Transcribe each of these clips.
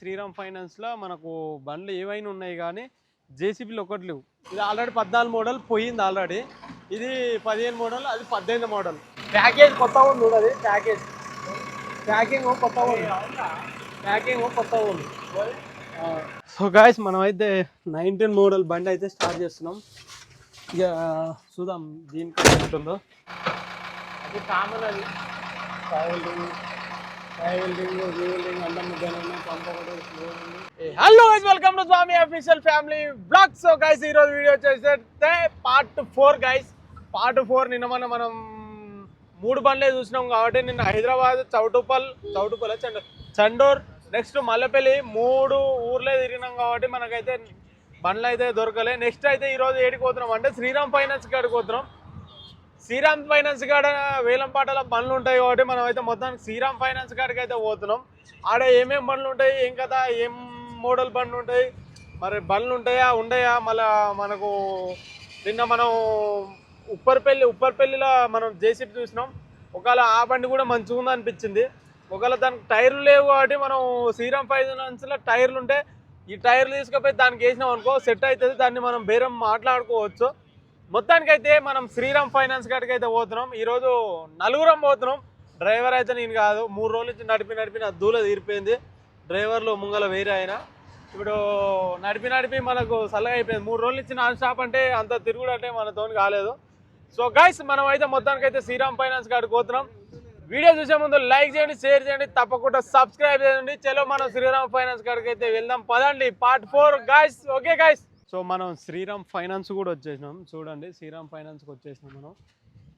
శ్రీరామ్ ఫైనాన్స్లో మనకు బండ్లు ఏవైనా ఉన్నాయి కానీ జేసీబీలు ఒకటి లేవు. ఇది ఆల్రెడీ 14 మోడల్ పోయింది ఆల్రెడీ. ఇది 15 మోడల్, అది 18 మోడల్. ప్యాకేజ్ కొత్తగా ఉంది, అది ప్యాకింగ్ కొత్తగా ఉంది. సో గాయస్ మనం అయితే 19 మోడల్ బండి అయితే స్టార్ట్ చేస్తున్నాం. ఇక చూద్దాం దీనికి ఉంటుందో. అది కామన్, అది hello guys, welcome to Swami official family blog. So guys ఈరోజు వీడియో వచ్చేస్తే పార్ట్ 4 గైస్. పార్ట్ 4 నిన్న మనం 3 బండ్లే చూసినాం కాబట్టి నిన్న హైదరాబాద్, చౌటుపల్, చండూర్, నెక్స్ట్ మల్లెపల్లి 3 ఊర్లే తిరిగినాం కాబట్టి మనకైతే బండ్లు అయితే దొరకలే. నెక్స్ట్ అయితే ఈరోజు ఏడికి పోతున్నాం అంటే శ్రీరామ్ ఫైనాన్స్ కాడికి పోతున్నాం. శ్రీరామ్ ఫైనాన్స్ కాడ వేలంపాటల బండ్లు ఉంటాయి కాబట్టి మనం అయితే మొత్తానికి శ్రీరామ్ ఫైనాన్స్ కాడికి అయితే పోతున్నాం. ఆడ ఏమేమి బండ్లు ఉంటాయి, ఏం కదా, ఏం మోడల్ బండ్లు ఉంటాయి, మరి బండ్లు ఉండయా మళ్ళీ మనకు నిన్న మనం ఉప్పర్పల్లిలో మనం జేసీబీ చూసినాం. ఒకవేళ ఆ బండి కూడా మంచిగా ఉంది అనిపించింది. ఒకవేళ దానికి టైర్లు లేవు కాబట్టి మనం శ్రీరామ్ ఫైనాన్స్లో టైర్లు ఉంటే ఈ టైర్లు తీసుకుపోయి దానికి వేసినాం అనుకో సెట్ అవుతుంది. దాన్ని మనం బేరం మాట్లాడుకోవచ్చు. మొత్తానికైతే మనం శ్రీరామ్ ఫైనాన్స్ కాడికి అయితే పోతున్నాం. ఈరోజు 4 పోతున్నాం. డ్రైవర్ అయితే నేను కాదు, 3 రోజుల నుంచి నడిపి నా దూల తీరిపోయింది. డ్రైవర్లు ముంగల వేరే ఆయన. ఇప్పుడు నడిపి మనకు చల్లగా అయిపోయింది. 3 రోజుల నుంచి నాన్ స్టాప్ అంటే అంత తిరుగుడు అంటే మనతో కాలేదు. సో గైస్ మనం అయితే మొత్తానికైతే శ్రీరామ్ ఫైనాన్స్ కాడికి పోతున్నాం. వీడియో చూసే ముందు లైక్ చేయండి, షేర్ చేయండి, తప్పకుండా సబ్స్క్రైబ్ చేయండి. చలో మనం శ్రీరామ్ ఫైనాన్స్ కాడికి అయితే వెళ్దాం పదండి. Part 4 guys. Okay guys, so మనం శ్రీరామ్ ఫైనాన్స్ కూడా వచ్చేసినాం. చూడండి, శ్రీరామ్ ఫైనాన్స్కి వచ్చేసినాం మనం.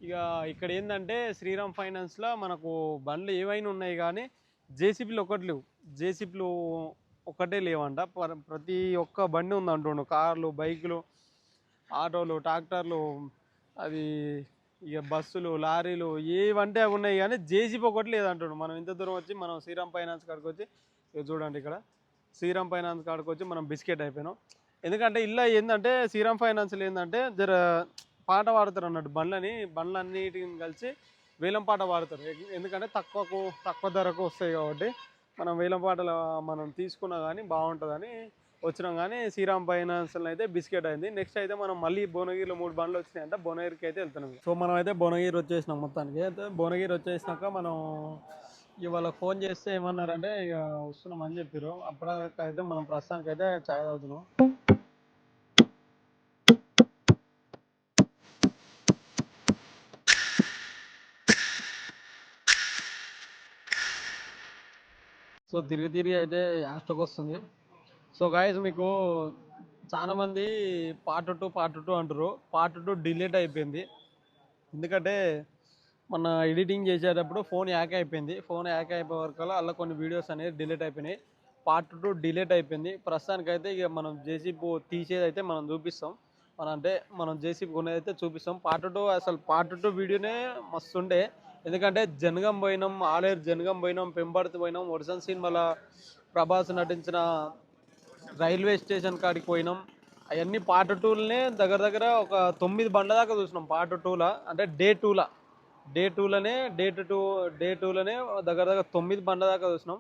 ఇక ఇక్కడ ఏంటంటే శ్రీరామ్ ఫైనాన్స్లో మనకు బండ్లు ఏవైనా ఉన్నాయి కానీ జేసీబీలు ఒకటి లేవు. జేసీబీలు ఒకటే లేవంట. ప్రతి ఒక్క బండి ఉంది అంటుండు. కార్లు, బైకులు, ఆటోలు, ట్రాక్టర్లు, అవి ఇక బస్సులు, లారీలు ఏవంటే అవి ఉన్నాయి కానీ జేసీబీ ఒకటి లేదంటుండు. మనం ఇంత దూరం వచ్చి మనం శ్రీరామ్ ఫైనాన్స్ కాడికి వచ్చి ఇక చూడండి, ఇక్కడ శ్రీరామ్ ఫైనాన్స్ కాడికి వచ్చి మనం బిస్కెట్ అయిపోయినాం. ఎందుకంటే ఇలా ఏంటంటే శ్రీరామ్ ఫైనాన్స్లో ఏంటంటే జర పాట పాడతారు అన్నట్టు. బండ్లన్నిటిని కలిసి వేలం పాట పాడతారు. ఎందుకంటే తక్కువ ధరకు వస్తాయి కాబట్టి మనం వేలం పాటలు మనం తీసుకున్నా కానీ బాగుంటుందని వచ్చినాం. కానీ శ్రీరామ్ ఫైనాన్స్లో అయితే బిస్కెట్ అయింది. నెక్స్ట్ అయితే మనం మళ్ళీ భువనగిరిలో 3 బండ్లు వచ్చినాయంటే భువనగిరికి అయితే వెళ్తున్నాం. సో మనం అయితే భువనగిరి వచ్చేసినాం. మొత్తానికి అయితే భువనగిరి వచ్చేసినాక మనం ఇవాళ ఫోన్ చేస్తే ఏమన్నారంటే ఇక వస్తున్నామని చెప్పారు. అప్పటికైతే మనం ప్రస్తుతానికి అయితే ఛాయ్ తాగుతున్నాం. సో తిరిగి అయితే యాస్టోకి వస్తుంది. సో గాయస్ మీకు చాలామంది పార్ట్ 2 అంటారు. పార్ట్ 2 డిలీట్ అయిపోయింది. ఎందుకంటే మన ఎడిటింగ్ చేసేటప్పుడు ఫోన్ హ్యాక్ అయిపోయింది. ఫోన్ హ్యాక్ అయిపోయే వరకు అలా కొన్ని వీడియోస్ అనేది డిలీట్ అయిపోయినాయి. పార్ట్ 2 డిలీట్ అయిపోయింది. ప్రస్తుతానికైతే ఇక మనం జేసీబీ తీసేది అయితే మనం చూపిస్తాం. మనం జేసీబీ కొనేది అయితే చూపిస్తాం. పార్ట్ 2 వీడియోనే మస్తు ఉండే. ఎందుకంటే జనగం పోయినాం, ఆలేరు జనగం పోయినాం, పెంబర్తి పోయినాం, ఒరిజినల్ సినిమాల ప్రభాస్ నటించిన రైల్వే స్టేషన్ కాడికి పోయినాం. అవన్నీ పార్ట్ 2లోనే దగ్గర ఒక 9 బండ్ల దాకా చూసినాం. పార్ట్ 2లో అంటే డే 2లోనే దగ్గర 9 బండ్ల దాకా చూసినాం.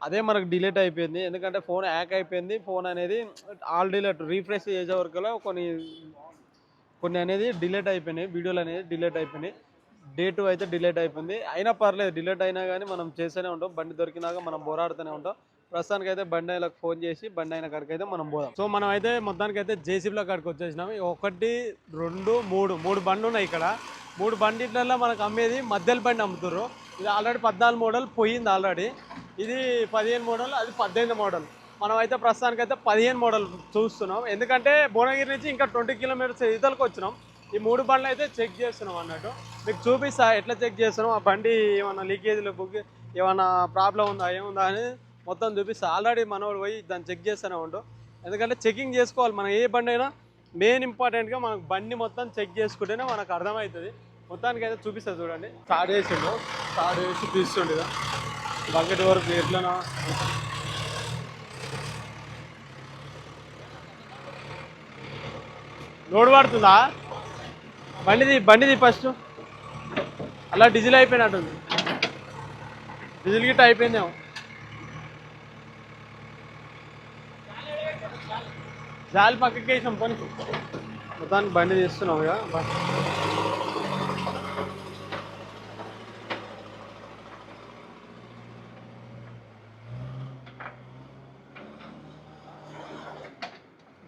అదే మనకు డిలీట్ అయిపోయింది. ఎందుకంటే ఫోన్ హ్యాక్ అయిపోయింది. ఫోన్ అనేది ఆల్ డిలీట్ రీఫ్రెష్ చేసే వరకులో కొన్ని అనేది డిలీట్ అయిపోయినాయి. వీడియోలు అనేది డిలీట్ అయిపోయినాయి. డే 2 అయితే డిలీట్ అయిపోయింది. అయినా పర్లేదు, డిలీట్ అయినా కానీ మనం చేస్తూనే ఉంటాం. బండి దొరికినాక మనం పోరాడుతూనే ఉంటాం. ప్రస్తుతానికి అయితే బండి అయినకు ఫోన్ చేసి బండి అయిన కాడికి అయితే మనం పోదాం. సో మనం అయితే మొత్తానికి అయితే జేసీబీలో కాడికి వచ్చేసినాం. 1, 2, 3 బండ్లు ఉన్నాయి ఇక్కడ. 3 బండిట్లలో మనకు అమ్మేది మధ్యలో బండి అమ్ముతారు. ఇది ఆల్రెడీ 14 మోడల్ పోయింది ఆల్రెడీ. ఇది 15 మోడల్, అది 18 మోడల్. మనం అయితే ప్రస్తుతానికి అయితే 15 మోడల్ చూస్తున్నాం. ఎందుకంటే భువనగిరి నుంచి ఇంకా 20 కిలోమీటర్స్ ఇతలకు వచ్చినాం. ఈ 3 బండ్లు అయితే చెక్ చేస్తున్నాం అన్నట్టు. మీకు చూపిస్తా ఎట్లా చెక్ చేస్తున్నాం. ఆ బండి ఏమన్నా లీకేజీలు ఏమన్నా ప్రాబ్లం ఉందా ఏముందా అని మొత్తం చూపిస్తా. ఆల్రెడీ మనోడు పోయి దాన్ని చెక్ చేస్తూనే ఉంటాం. ఎందుకంటే చెకింగ్ చేసుకోవాలి. మనం ఏ బండి అయినా మెయిన్ ఇంపార్టెంట్గా మనకు బండి మొత్తం చెక్ చేసుకుంటేనే మనకు అర్థమవుతుంది. మొత్తానికి అయితే చూపిస్తా చూడండి. స్టార్ట్ చేసి తీస్తుండే బకెట్ వరకు ఎట్లనా లోడ్ పడుతుందా బండిది ఫస్ట్ అలా డీజిల్ అయిపోయినట్టుంది. డీజిల్ గిట్ట అయిపోయిందేమో. జాలి పక్కకి వేసాం పని మొత్తానికి బండి తీస్తున్నాం ఇక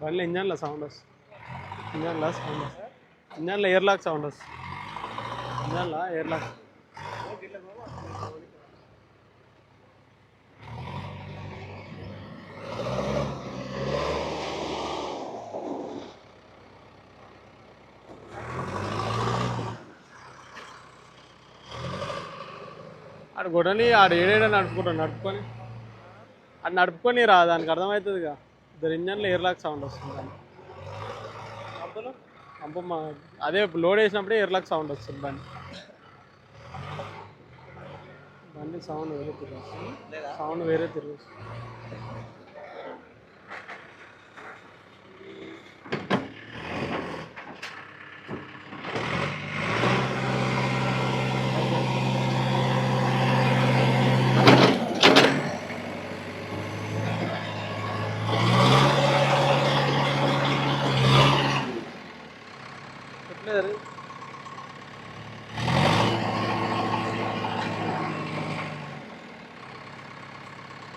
బండిలో ఇంజన్లో సౌండ్ వస్తుంది ఇంజన్లో ఎయిర్ లాక్ సౌండ్ వస్తుంది ఇంజన్లో ఎయిర్ లాక్ ఆడు గొడవని ఆడు ఏడేడా నడుపుకొని అది నడుపుకొని రా దానికి అర్థమవుతుంది ఇక ఇద్దరు ఇంజన్లో ఎయిర్ లాక్ సౌండ్ వస్తుంది పంపు అదే లోడ్ వేసినప్పుడే ఎయిర్ లాక్ సౌండ్ వస్తుంది బండి సౌండ్ వేరే తిరిగి వస్తుంది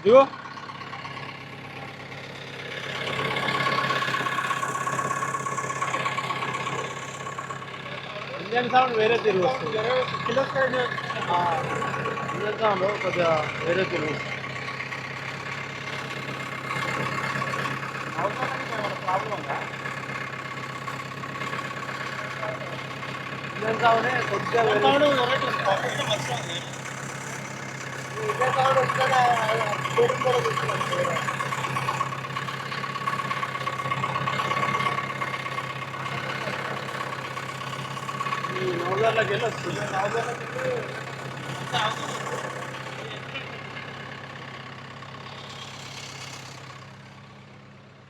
దిగో ఇంజన్ సౌండ్ వేరే తిరిగి వస్తుంది ఇంజన్ సౌండ్ కొద్దిగా వేరే తిరిగి వస్తుంది ఇంజన్ సౌండే కొద్దిగా నవగార్లోకి వెళ్ళి వస్తుంది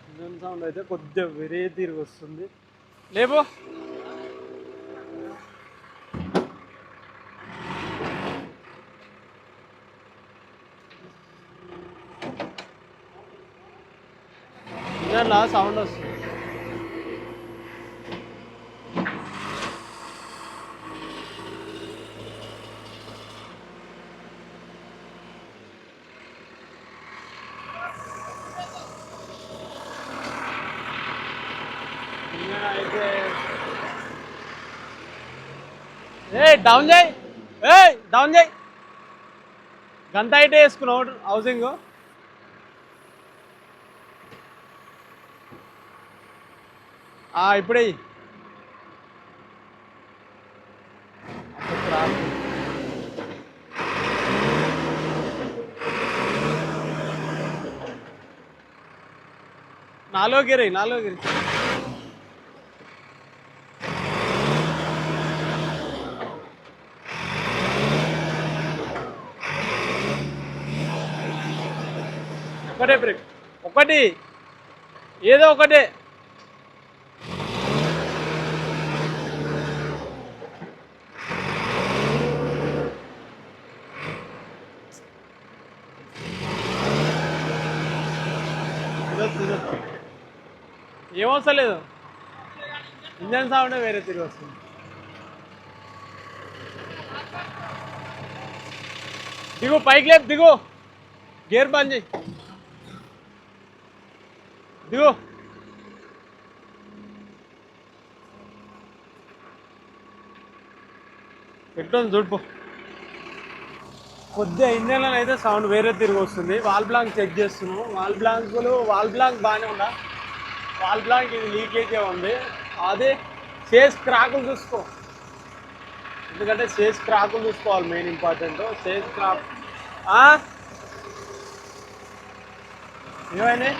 ఇంజన్ సౌండ్ అయితే కొద్దిగా వేరే తిరిగి వస్తుంది లేబో ఇంజన్లో సౌండ్ వస్తుంది అయితే డౌన్ చేయి గంట అయితే వేసుకున్నావు హౌసింగ్ ఇప్పుడే నాలో గిరి ఒకటే బ్రేక్ ఒకటి ఏదో ఒకటే ఏమవసరం లేదు ఇంజన్ సౌండ్ వేరే తిరిగి వస్తుంది దిగు పైకి లేపు దిగు గేర్ బంద్ చేయి దిగు పెట్రోల్ చూడుపో కొద్దిగా ఇంజన్లో అయితే సౌండ్ వేరే తిరిగి వస్తుంది వాల్ బ్లాంక్ చెక్ చేస్తున్నాం వాల్ బ్లాంక్ బాగానే ఉందా వాల్ బ్లాంక్ ఇది లీకేజే ఉంది అదే సేస్ క్రాకులు చూసుకో ఎందుకంటే సేస్ క్రాకులు చూసుకోవాలి మెయిన్ ఇంపార్టెంట్ సేస్ క్రాక్ ఏమైంది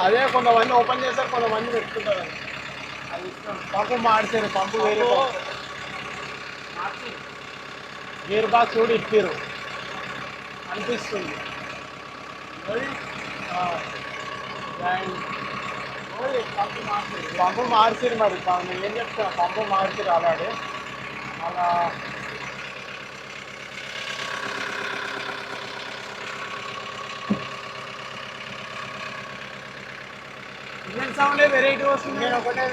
అదే కొంతమంది ఓపెన్ చేస్తారు కొంతమంది పెట్టుకుంటారు అది పంపు మార్చారు పంపు వేరే గేర్ బాక్స్ కూడా ఇప్పారు అనిపిస్తుంది పంపు మార్చిరు మరి నేను ఏం చెప్తాను పంపు మార్చిరు అలాగే అలా ఇంజన్ సౌండే వెరైటీ వస్తుంది. నేను ఒకటే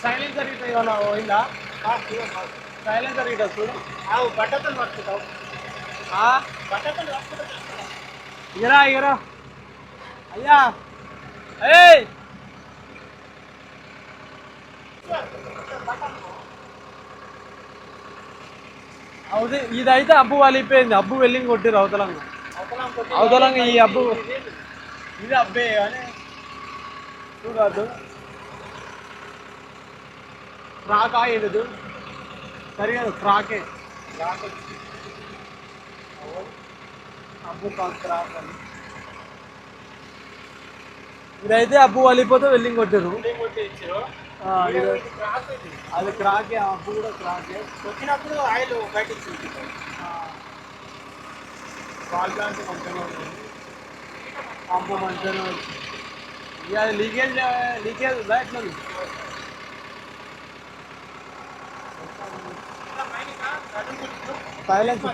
సైలెన్సర్ ఇట్లా ఇవాళ పోయిందా? సైలెన్సర్ ఇట్లా చూడు. బట్టతో పట్టుకుంటావు. బట్టతో ఇగరా ఇగరా అయ్యా. ఏయ్ అవుది ఇదైతే అబ్బు వలిపోయింది. అబ్బు వెళ్ళి కొట్టిరు అవతలంగా. అవతలంగా ఈ అబ్బు ఇది అబ్బే కానీ చూడద్దు. ఫ్రాక్ ఆగదు సరిగా ఫ్రాకే అబ్బు ఫ్రాక్ అని ఇదైతే అబ్బు వలిపోతే వెల్లింగ్ కొట్టారు. అది క్రాకే. అబ్బు కూడా క్రాకే. వచ్చినప్పుడు ఆయిల్ బయటికి మంచిగా అబ్బు మంచిగా ఇక అది లీకేజ్ బ్యాట్లో సైలెన్స్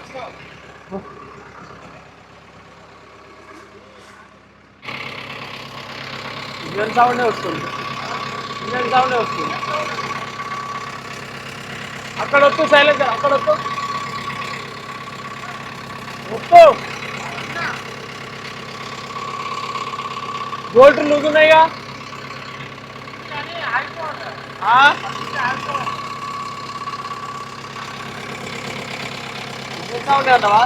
ఇంజన్ సౌండే వస్తుంది. ఇంజన్ సౌండే వస్తుంది. అక్కడ వస్తూ సైలెన్సర్ అక్కడ వస్తూ బోల్ట్ లూజ్ ఉన్నాయిగా. ఇంజన్ సౌండే అంటావా?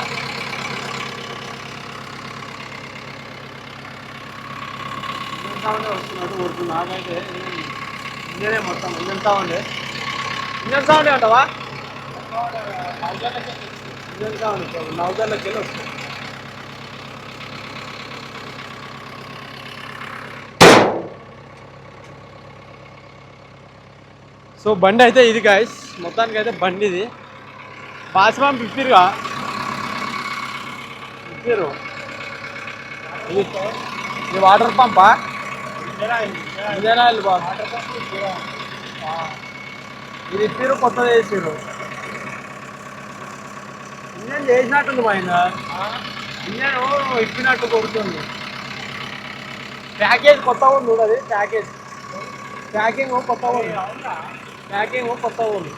ఇంజన్ సౌండే వస్తున్నట్టు కొడుతుంది నాకైతే. ఇంజనే మొత్తం ఇంజన్ సౌండే. ఇంజన్ సౌండే అంటావా? ఇంజన్ సౌండ్ నౌకర్లకి వెళ్ళి వస్తుంది. సో బండి అయితే ఇది గాయస్. మొత్తానికి అయితే బండి ఇది. బాస్మాం పిప్పిరుగా పిప్పిరు. ఇది వాటర్ పంపా? ఇంజన్ ఆయిల్ బాగా ఇది ఇప్పిరు. కొత్తది వేసిరు. ఇంజన్ చేసినట్టుంది మా ఇంజన్ ఇప్పినట్టు కొడుతుంది. ప్యాకేజ్ కొత్తగా ఉంది. అది ప్యాకింగ్ కొత్తగా ఉంది. ప్యాకింగ్ కొత్తగా ఉంది.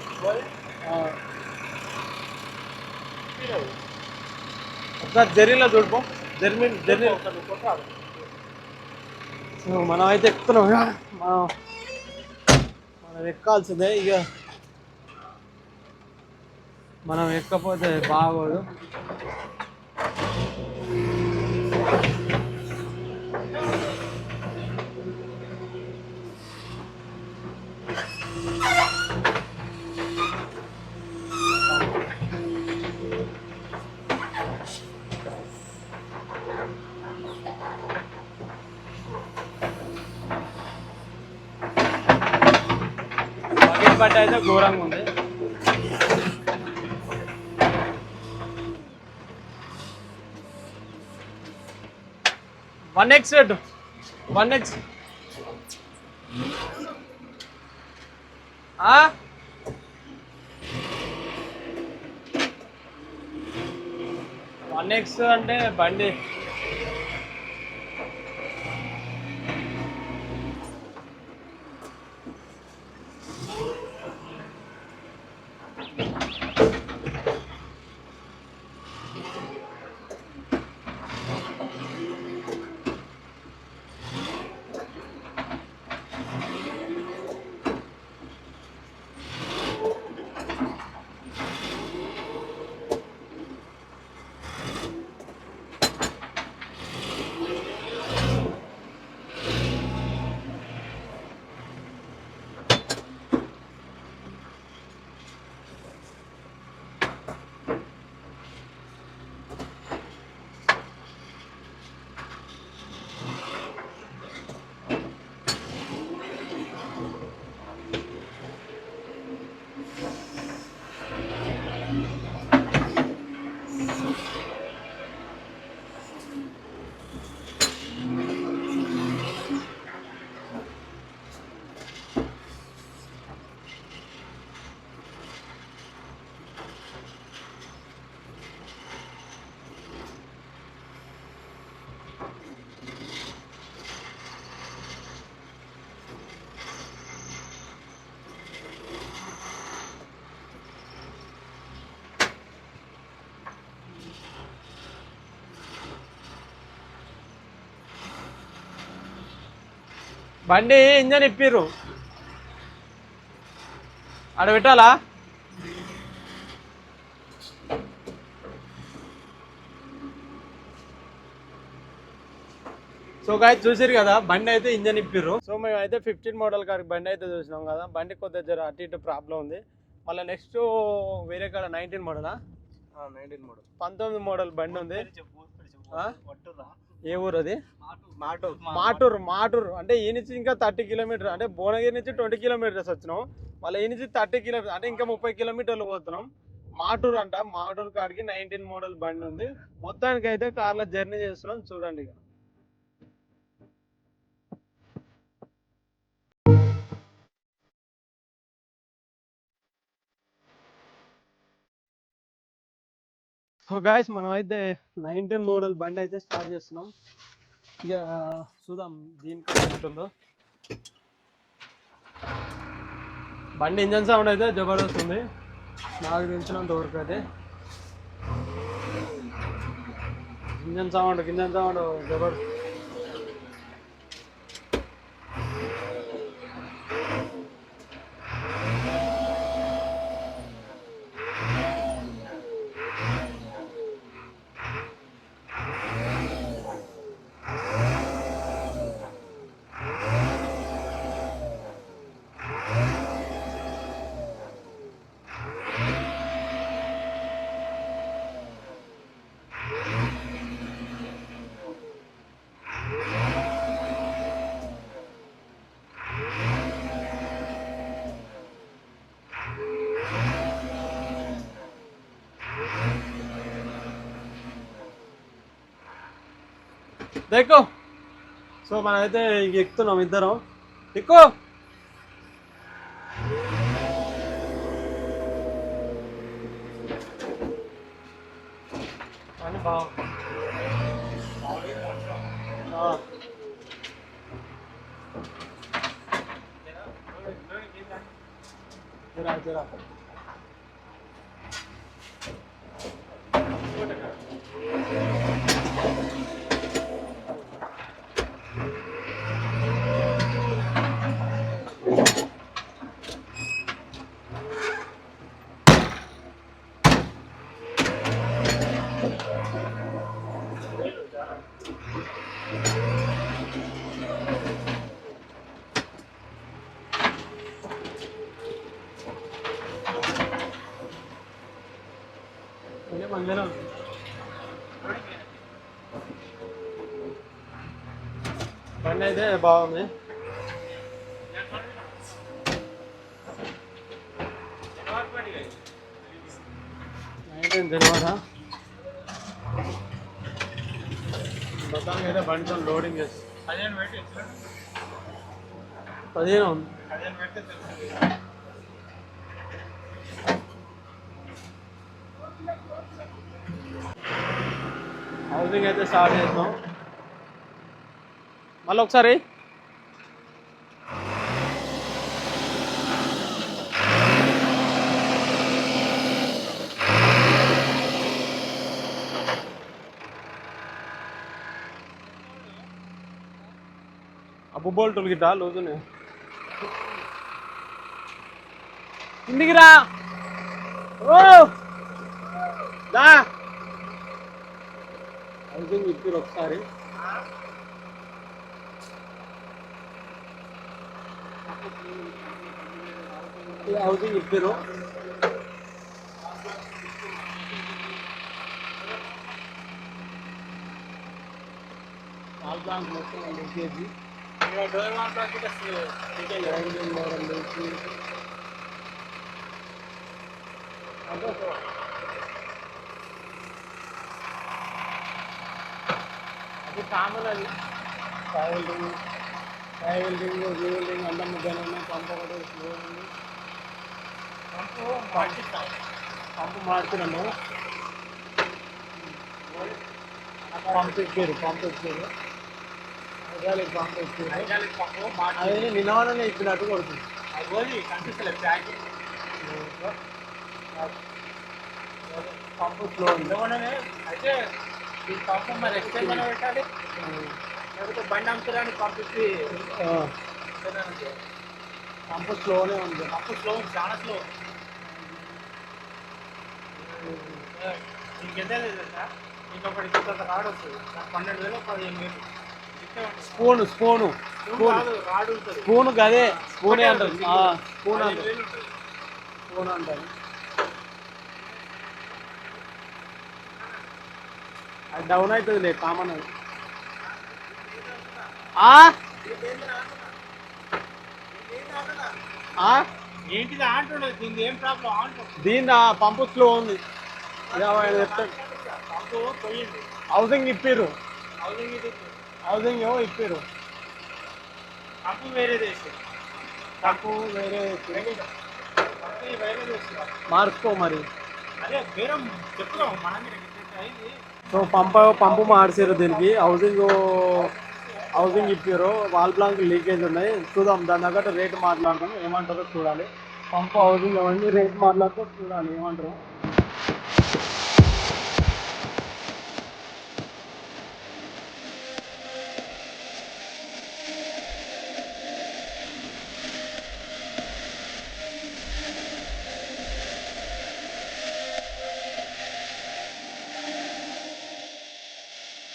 ఒకసారి జర్నీలో చూడుకో. జర్నీ సో మనం అయితే ఎక్కుతున్నాం. మనం ఎక్కాల్సిందే. ఇక మనం ఎక్కపోతే బాగోదు. బకెట్ బట్ట అయితే ఘోరంగా ఉంది. వన్ ఎక్స్ 1X 1X అంటే బండి బండి ఇంజన్ ఇప్పిర్రు ఆడ పెట్టాలా. సో గాయ చూసారు కదా, బండి అయితే ఇంజన్ ఇప్పిర్రు. సో మేము అయితే 15 మోడల్ కాడికి బండి అయితే చూసినాం కదా. బండి కొద్దిగా జర అటు ఇటు ప్రాబ్లం ఉంది. మళ్ళీ నెక్స్ట్ వేరే కాడ 19 మోడలా, 19 మోడల్ బండి ఉంది. ఏ ఊరు అది? మాటూరు. అంటే ఈ నుంచి ఇంకా 30 కిలోమీటర్, అంటే భువనగిరి నుంచి 20 కిలోమీటర్స్ వచ్చినాం. మళ్ళీ ఈ నుంచి 30 కిలోమీటర్ అంటే ఇంకా 30 కిలోమీటర్లు పోతున్నాం. మాటూరు అంట. మాటూరు కాడికి 19 మోడల్ బండి ఉంది. మొత్తానికి అయితే కార్లో జర్నీ చేస్తున్నాం. చూడండి. సో గాయస్ మనం అయితే 19 మోడల్ బండి అయితే స్టార్ట్ చేస్తున్నాం. ఇక చూద్దాం దీనికి ఉంటుందో. బండి ఇంజన్ సౌండ్ అయితే జబర్దస్త్ ఉంది నాకు తెలిసినంత వరకు. అయితే ఇంజన్ సౌండ్ జబర్దస్త్. देखो. సో మనమైతే ఎక్కుతున్నాం ఇద్దరం. ఎక్కువ అని బాగుంది. జరా మందిరం బండి అయితే బాగుంది. జనవరా మొత్తానికి అయితే బండితో లోడింగ్ చేసి 15 ఉంది. హౌసింగ్ అయితే స్టార్ట్ చేస్తాం. మళ్ళీ ఒకసారి అబ్బు బోల్టులు గిట్ట లూజునే. ఇంటికి రా. ఓ దా హౌసింగ్ ఇప్పిరు ఒకసారి. హౌసింగ్ ఇప్పిరు. పాల్ ప్లాంట్ మొత్తం లీకేజీ. అది కామన్. అది వెల్డింగ్ రీవెల్డింగ్ అల్లం ముద్దలు పంపు ఒకటి స్లో ఉంది. పంపు మార్చినాము. పంపు ఇచ్చారు అది నిన్నవాళ్ళనే ఇచ్చినట్టు కొడుతుంది. పంపు స్లో ఉంది. అయితే ఈ పంపు మరి ఎక్స్టెండ్ పెట్టాలి, లేకపోతే బండి అమ్ముతారని పంపించి పంపు స్లోనే ఉంది. పంపు స్లో, చాలా స్లో. ఇంకెంత తెలుసా, ఇంకొకటి ఇంత రాడ్ వస్తుంది, 12,000 15,000. స్పూను స్పూను రాడ్ ఉంటుంది. స్పూన్ గదే స్పూనే అంటారు. స్పూన్ అంటారు, 15,000 ఉంటుంది. స్పూన్ అంటారు. అది డౌన్ అవుతుంది లే, కామన్ అది. ఏంటిది అంటుండదు, దీనికి ఏం ప్రాబ్లం అంటుంది. దీని పంపు స్లో ఉంది. చెప్తాడు పంపు పోయింది. హౌసింగ్ ఇప్పిర్రు, హౌసింగ్ ఇది హౌసింగ్ ఏమో ఇప్పిర్రు. పంపు వేరే చేసి, పంపు వేరే పంపు వేరే చేసి మార్చుకో మరి. అదే బేరం చెప్పుదాం మనం అయింది. సో పంపు మార్చారు దీనికి. హౌసింగ్ ఇప్పారు. వాల్ ప్లాంక్ లీకేజ్ ఉన్నాయి. చూద్దాం, దాని తగ్గట్టు రేటు మాట్లాడదాం, ఏమంటారో చూడాలి. పంపు హౌసింగ్ అవన్నీ రేట్ మాట్లాడుతూ చూడాలి ఏమంటారు.